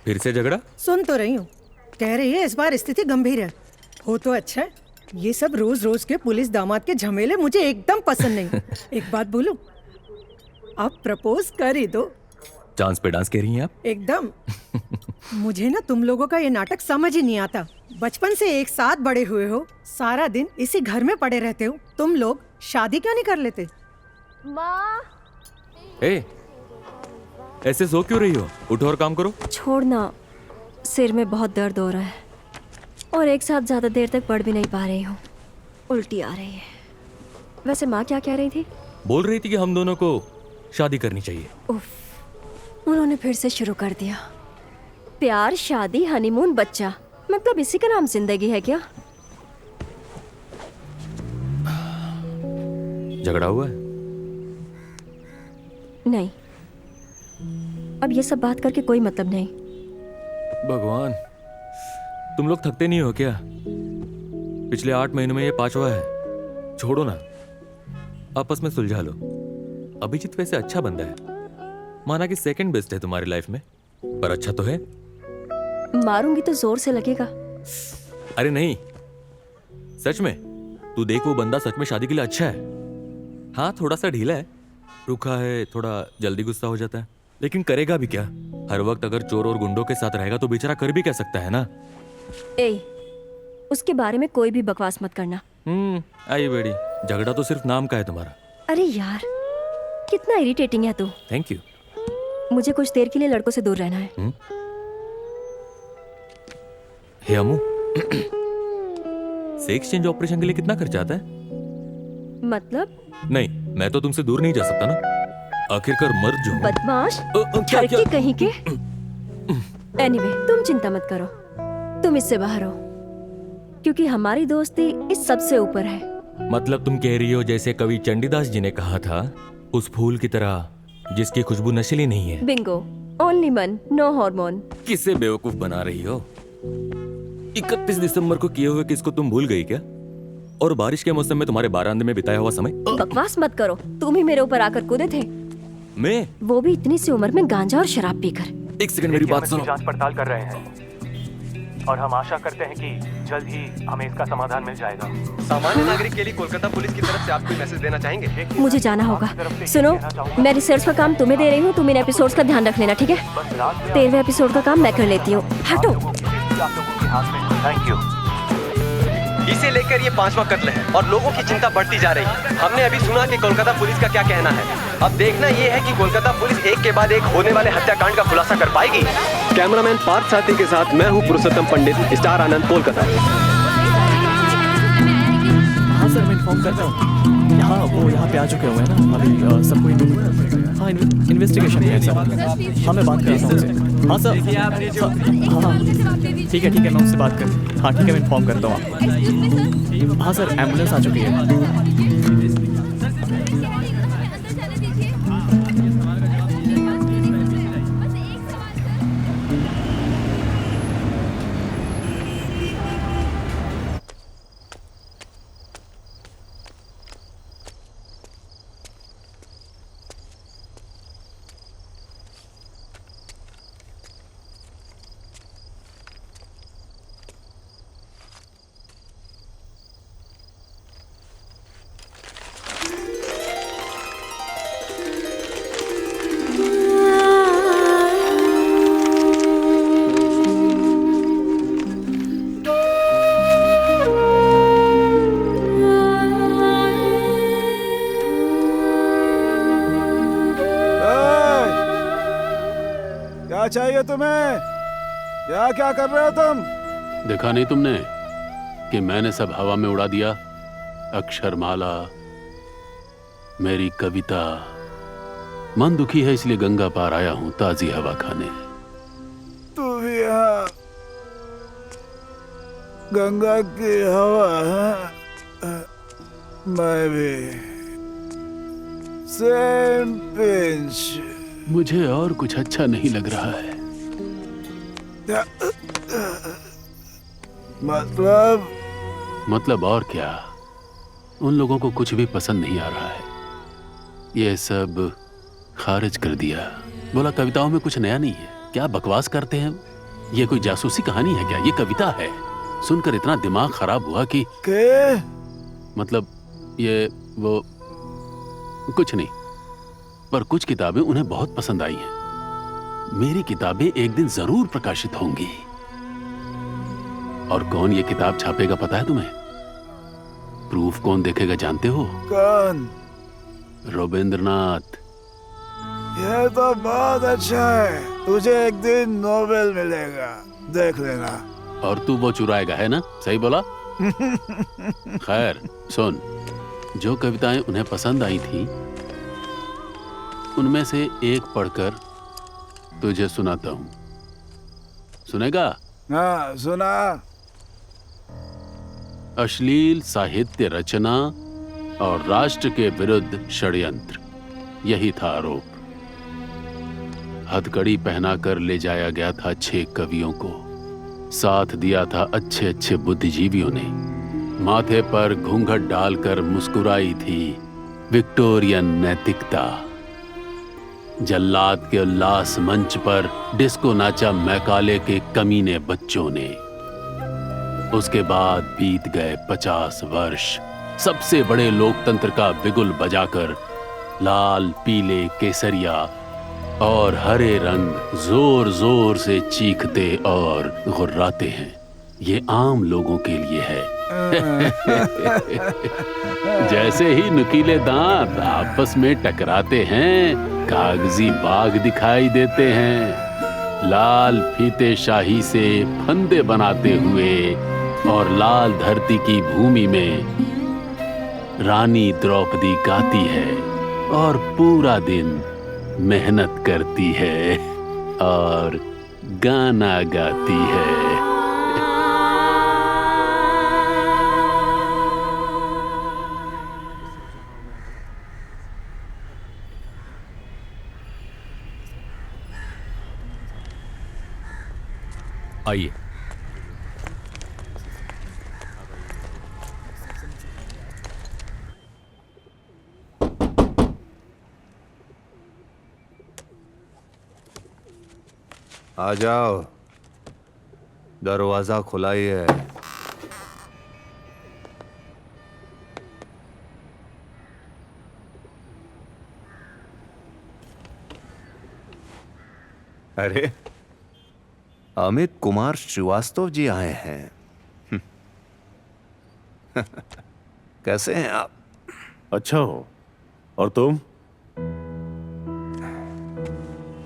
फिर से झगड़ा? सुन तो रही हूँ, कह रही है इस बार स्थिति गंभीर है। हो तो अच्छा है, ये सब रोज रोज के पुलिस दामाद के झमेले मुझे एकदम पसंद नहीं। एक बात बोलूं, आप प्रपोज कर ही दो। चांस पे डांस कह रही हैं आप? एकदम। मुझे ना तुम लोगों का ये नाटक समझ ही नहीं आता। बचपन से एक साथ बड़े हुए हो, सारा दिन इसी घर में पड़े रहते हो, तुम लोग शादी क्यों नहीं कर लेते? माँ, ऐसे सो क्यों रही हो? उठो और काम करो। छोड़ना, सिर में बहुत दर्द हो रहा है और एक साथ ज्यादा देर तक पढ़ भी नहीं पा रही हूँ, उल्टी आ रही है। वैसे माँ क्या कह रही थी? बोल रही थी कि हम दोनों को शादी करनी चाहिए। उफ, उन्होंने फिर से शुरू कर दिया। प्यार, शादी, हनीमून, बच्चा, मतलब इसी का नाम जिंदगी है क्या? झगड़ा हुआ है? नहीं, अब ये सब बात करके कोई मतलब नहीं। भगवान, तुम लोग थकते नहीं हो क्या? पिछले 8 महीनों में ये 5वां है। छोड़ो ना, आपस में सुलझा लो। अभिजीत वैसे अच्छा बंदा है, माना कि सेकंड बेस्ट है तुम्हारी लाइफ में, पर अच्छा तो है। मारूंगी तो जोर से लगेगा। अरे नहीं, सच में तू देख, वो बंदा सच में शादी के लिए अच्छा है। हाँ, थोड़ा सा ढीला है, रूखा है, थोड़ा जल्दी गुस्सा हो जाता है, लेकिन करेगा भी क्या? हर वक्त अगर चोर और गुंडों के साथ रहेगा तो बेचारा कर भी क्या सकता है ना। उसके बारे में कोई भी बकवास मत करना। आई बेड़ी, झगड़ा तो सिर्फ नाम का है तुम्हारा। अरे यार, कितना इरिटेटिंग है तू। Thank you. मुझे कुछ देर के लिए लड़कों से दूर रहना है। हे अमू, सेक्स चेंज ऑपरेशन के लिए कितना खर्चा आता है? मतलब? नहीं, मैं तो तुमसे दूर नहीं जा सकता ना, आखिरकार मर्द जो हूं। बदमाश, क्या कहीं के। एनीवे, तुम चिंता मत करो, तुम इससे बाहर हो, क्योंकि हमारी दोस्ती इस सबसे ऊपर है। मतलब तुम कह रही हो जैसे कवि चंडीदास जी ने कहा था, उस फूल की तरह जिसकी खुशबू नशीली नहीं है। बिंगो, ओनली मन, नो हार्मोन। किसे बेवकूफ बना रही हो? 31 दिसंबर को किए हुए किसको तुम भूल गई क्या? और बारिश के मौसम में तुम्हारे बारांदे में बिताया हुआ समय? बकवास मत करो, तुम ही मेरे ऊपर आकर कूदे थे। मैं? वो भी इतनी सी उम्र में गांजा और शराब पीकर। एक सेकंड, मेरी बात सुनो। जांच पड़ताल कर रहे हैं और हम आशा करते हैं कि जल्द ही हमें इसका समाधान मिल जाएगा। सामान्य नागरिक के लिए कोलकाता पुलिस की तरफ से आप कोई मैसेज देना चाहेंगे? मुझे जाना होगा। सुनो, मैं रिसर्च का काम तुम्हें दे रही हूँ, तुम इन एपिसोड्स का ध्यान रख लेना, ठीक है? 13वें एपिसोड का काम मैं कर लेती हूँ। हटो। Thank you. इसे लेकर ये 5वां कत्ल है और लोगों की चिंता बढ़ती जा रही है। हमने अभी सुना कि कोलकाता पुलिस का क्या कहना है। अब देखना ये है कि कोलकाता पुलिस एक के बाद एक होने वाले हत्याकांड का खुलासा कर पाएगी। कैमरामैन पार्थ साथी के साथ मैं हूँ पुरुषोत्तम पंडित, स्टार आनंद, कोलकाता। हाँ सर, मैं इन्फॉर्म करता हूँ। हाँ, वो यहाँ पे आ चुके हुए हैं ना अभी, सबको इन्वेस्टिगेशन है सर। हाँ, मैं बात करता हूँ उनसे। हाँ सर, हाँ ठीक है, मैं उससे बात कर। हाँ ठीक है, मैं इन्फॉर्म करता हूँ आप। हाँ सर, एम्बुलेंस आ चुकी है। चाहिए तुम्हें? क्या कर रहे हो तुम? देखा नहीं तुमने कि मैंने सब हवा में उड़ा दिया? अक्षरमाला, मेरी कविता। मन दुखी है इसलिए गंगा पार आया हूं ताजी हवा खाने। तू भी यहाँ गंगा की हवा है? मैं भी सेम पिंच। मुझे और कुछ अच्छा नहीं लग रहा है। मतलब और क्या? उन लोगों को कुछ भी पसंद नहीं आ रहा है। ये सब खारिज कर दिया। बोला कविताओं में कुछ नया नहीं है। क्या बकवास करते हैं? ये कोई जासूसी कहानी है क्या? ये कविता है। सुनकर इतना दिमाग खराब हुआ कि के? मतलब ये वो कुछ नहीं, पर कुछ किताबें उन्हें बहुत पसंद आई हैं। मेरी किताबें एक दिन जरूर प्रकाशित होंगी। और कौन ये किताब छापेगा पता है तुम्हें? प्रूफ कौन देखेगा जानते हो? कौन? रविंद्रनाथ। ये तो बहुत अच्छा है। तुझे एक दिन नोबेल मिलेगा, देख लेना। और तू वो चुराएगा, है ना? सही बोला? खैर सुन, जो कविताएं उन्हें पसंद आई थी उनमें से एक पढ़कर तुझे सुनाता हूं। सुनेगा? हाँ, सुना। अश्लील साहित्य रचना और राष्ट्र के विरुद्ध षड्यंत्र, यही था आरोप। हथकड़ी पहनाकर ले जाया गया था 6 कवियों को। साथ दिया था अच्छे अच्छे बुद्धिजीवियों ने। माथे पर घूंघट डालकर मुस्कुराई थी विक्टोरियन नैतिकता। जल्लाद के उल्लास मंच पर डिस्को नाचा मैकाले के कमीने बच्चों ने। उसके बाद बीत गए 50 वर्ष। सबसे बड़े लोकतंत्र का बिगुल बजाकर लाल, पीले, केसरिया और हरे रंग जोर जोर से चीखते और गुर्राते हैं। ये आम लोगों के लिए है। जैसे ही नुकीले दांत आपस में टकराते हैं, कागजी बाग दिखाई देते हैं। लाल फीते शाही से फंदे बनाते हुए और लाल धरती की भूमि में रानी द्रौपदी गाती है और पूरा दिन मेहनत करती है और गाना गाती है। आइए। आ जाओ, दरवाजा खुला ही है। अरे, अमित कुमार श्रीवास्तव जी आए हैं। कैसे हैं आप? अच्छा हो। और तुम?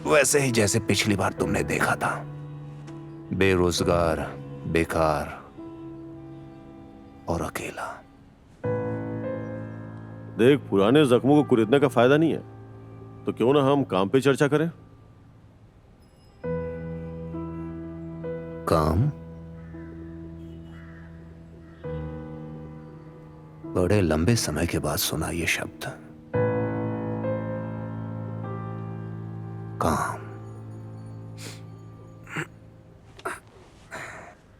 वैसे ही जैसे पिछली बार तुमने देखा था, बेरोजगार, बेकार और अकेला। देख, पुराने जख्मों को कुरेदने का फायदा नहीं है, तो क्यों ना हम काम पे चर्चा करें? काम? बड़े लंबे समय के बाद सुना ये शब्द, काम।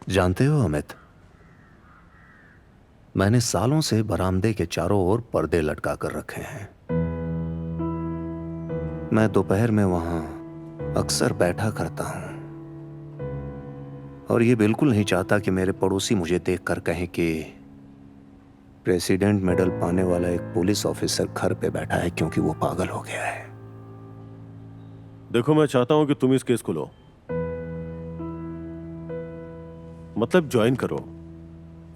जानते हो अमित, मैंने सालों से बरामदे के चारों ओर पर्दे लटका कर रखे हैं। मैं दोपहर में वहां अक्सर बैठा करता हूं और ये बिल्कुल नहीं चाहता कि मेरे पड़ोसी मुझे देखकर कहें कि प्रेसिडेंट मेडल पाने वाला एक पुलिस ऑफिसर घर पे बैठा है क्योंकि वो पागल हो गया है। देखो, मैं चाहता हूं कि तुम इस केस को लो, मतलब ज्वाइन करो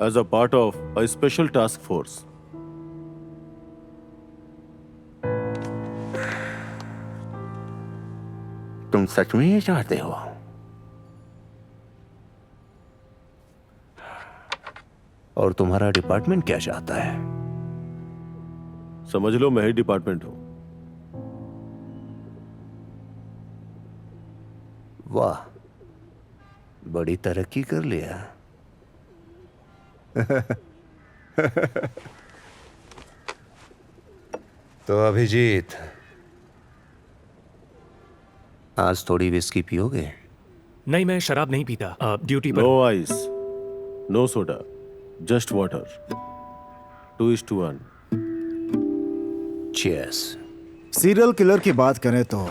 as a part of a special task force. तुम सच में ये चाहते हो? और तुम्हारा डिपार्टमेंट क्या चाहता है? समझ लो, मैं ही डिपार्टमेंट हूं। वाह, बड़ी तरक्की कर लिया। तो अभिजीत, आज थोड़ी विस्की पियोगे? नहीं, मैं शराब नहीं पीता। ड्यूटी पर। No ice, no soda, just water. 2:1। Cheers. Serial killer की बात करें तो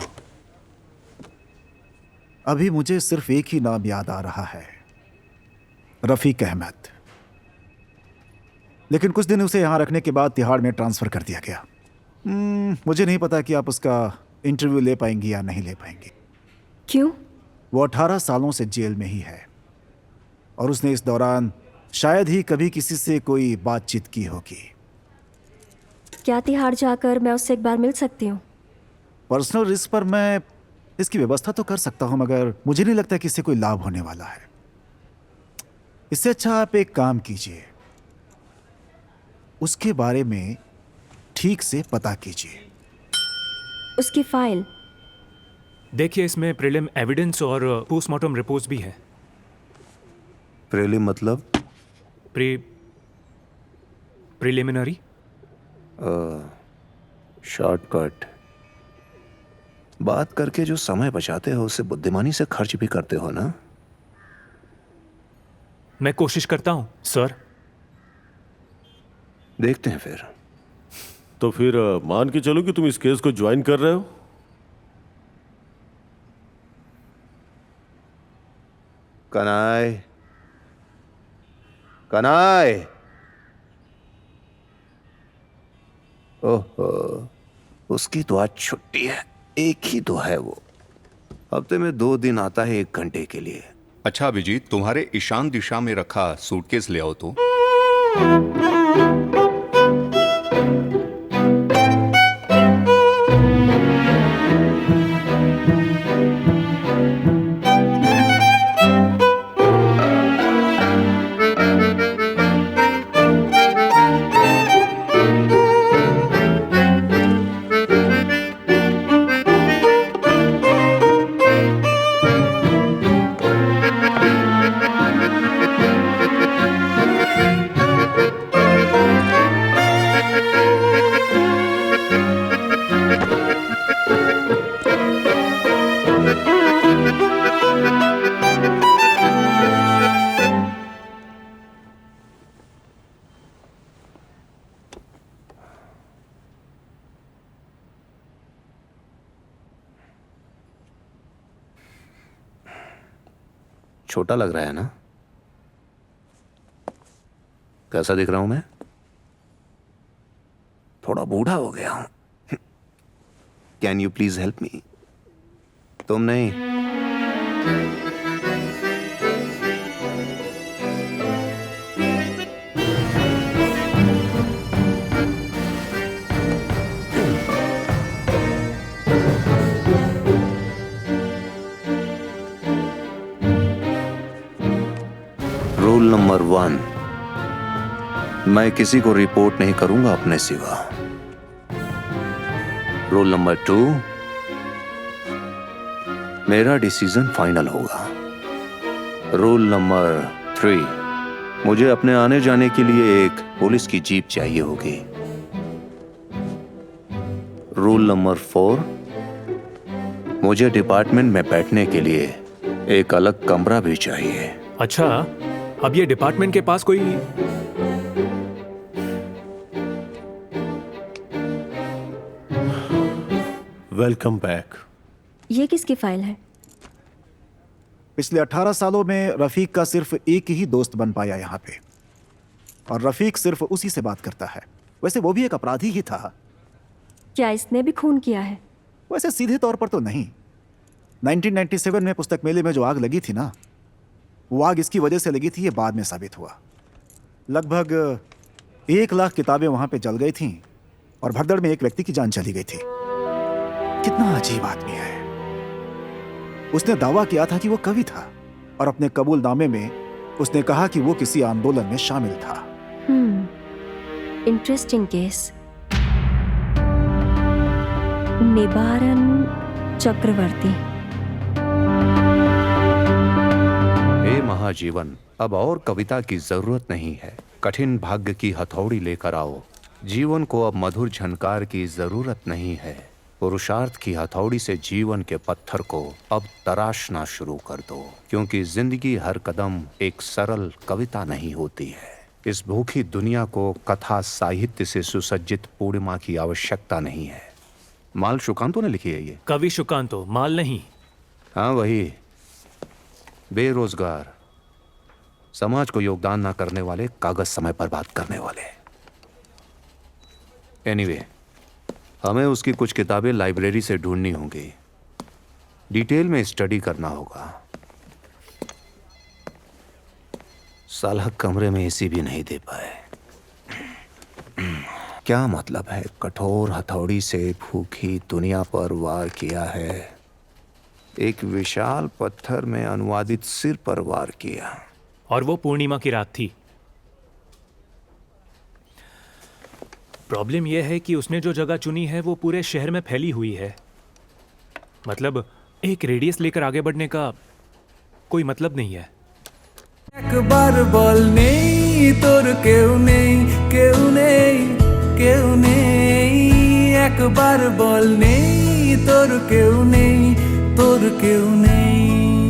अभी मुझे सिर्फ एक ही नाम याद आ रहा है, रफीक अहमद। लेकिन कुछ दिन उसे यहां रखने के बाद तिहाड़ में ट्रांसफर कर दिया गया। मुझे नहीं पता कि आप उसका इंटरव्यू ले पाएंगी या नहीं ले पाएंगी। क्यों? वो 18 सालों से जेल में ही है और उसने इस दौरान शायद ही कभी किसी से कोई बातचीत की होगी। क्या तिहाड़ जाकर मैं उससे एक बार मिल सकती हूँ? पर्सनल रिस्क पर मैं इसकी व्यवस्था तो कर सकता हूं, मगर मुझे नहीं लगता कि इससे कोई लाभ होने वाला है। इससे अच्छा आप एक काम कीजिए, उसके बारे में ठीक से पता कीजिए। उसकी फाइल देखिए, इसमें प्रीलिम एविडेंस और पोस्टमार्टम रिपोर्ट्स भी हैं। प्रीलिम मतलब? प्रिलिमिनरी। शॉर्टकट। बात करके जो समय बचाते हो उसे बुद्धिमानी से खर्च भी करते हो ना? मैं कोशिश करता हूं सर। देखते हैं फिर। तो फिर मान के चलो कि तुम इस केस को ज्वाइन कर रहे हो। कनाई, कनाई। ओहो, उसकी तो आज छुट्टी है। एक ही तो है वो, हफ्ते में 2 दिन आता है 1 घंटे के लिए। अच्छा अभिजीत, तुम्हारे ईशान दिशा में रखा सूटकेस ले आओ तो। छोटा लग रहा है ना? कैसा दिख रहा हूं मैं? थोड़ा बूढ़ा हो गया हूं। Can you please help me? तुम नहीं। रूल नंबर 1, मैं किसी को रिपोर्ट नहीं करूंगा अपने सिवा। रूल नंबर 2, मेरा डिसीजन फाइनल होगा। रूल नंबर 3, मुझे अपने आने जाने के लिए एक पुलिस की जीप चाहिए होगी। रूल नंबर 4, मुझे डिपार्टमेंट में बैठने के लिए एक अलग कमरा भी चाहिए। अच्छा, अब ये डिपार्टमेंट के पास कोई वेलकम बैक। ये किसकी फाइल है? पिछले 18 सालों में रफीक का सिर्फ एक ही दोस्त बन पाया यहाँ पे, और रफीक सिर्फ उसी से बात करता है। वैसे वो भी एक अपराधी ही था। क्या इसने भी खून किया है? वैसे सीधे तौर पर तो नहीं। 1997 में पुस्तक मेले में जो आग लगी थी ना, वो आग इसकी वजह से लगी थी, ये बाद में साबित हुआ। लगभग 1 लाख किताबें वहां पे जल गई थीं और भगदड़ में एक व्यक्ति की जान चली गई थी। कितना अजीब आदमी है। उसने दावा किया था कि वो कवि था और अपने कबूलनामे में उसने कहा कि वो किसी आंदोलन में शामिल था। Interesting case. निबारन चक्रवर्ती। हे महाजीवन, अब और कविता की जरूरत नहीं है। कठिन भाग्य की हथौड़ी लेकर आओ। जीवन को अब मधुर झनकार की जरूरत नहीं है। पुरुषार्थ की हथौड़ी से जीवन के पत्थर को अब तराशना शुरू कर दो, क्योंकि जिंदगी हर कदम एक सरल कविता नहीं होती है। इस भूखी दुनिया को कथा साहित्य से सुसज्जित पूर्णिमा की आवश्यकता नहीं है। माल शुकांतो ने लिखी है ये। कवि शुकांतो, माल नहीं। हाँ वही। बेरोजगार, समाज को योगदान ना करने वाले, कागज समय बर्बाद करने वाले। एनीवे, हमें उसकी कुछ किताबें लाइब्रेरी से ढूंढनी होंगी, डिटेल में स्टडी करना होगा। साला कमरे में एसी भी नहीं दे पाए। क्या मतलब है कठोर हथौड़ी से भूखी दुनिया पर वार किया है, एक विशाल पत्थर में अनुवादित सिर पर वार किया। और वो पूर्णिमा की रात थी। प्रॉब्लम यह है कि उसने जो जगह चुनी है वो पूरे शहर में फैली हुई है। मतलब एक रेडियस लेकर आगे बढ़ने का कोई मतलब नहीं है। একবার বল নেই তোর কেউ নেই, কেউ নেই, কেউ নেই। একবার বল নেই তোর কেউ নেই, তোর কেউ নেই।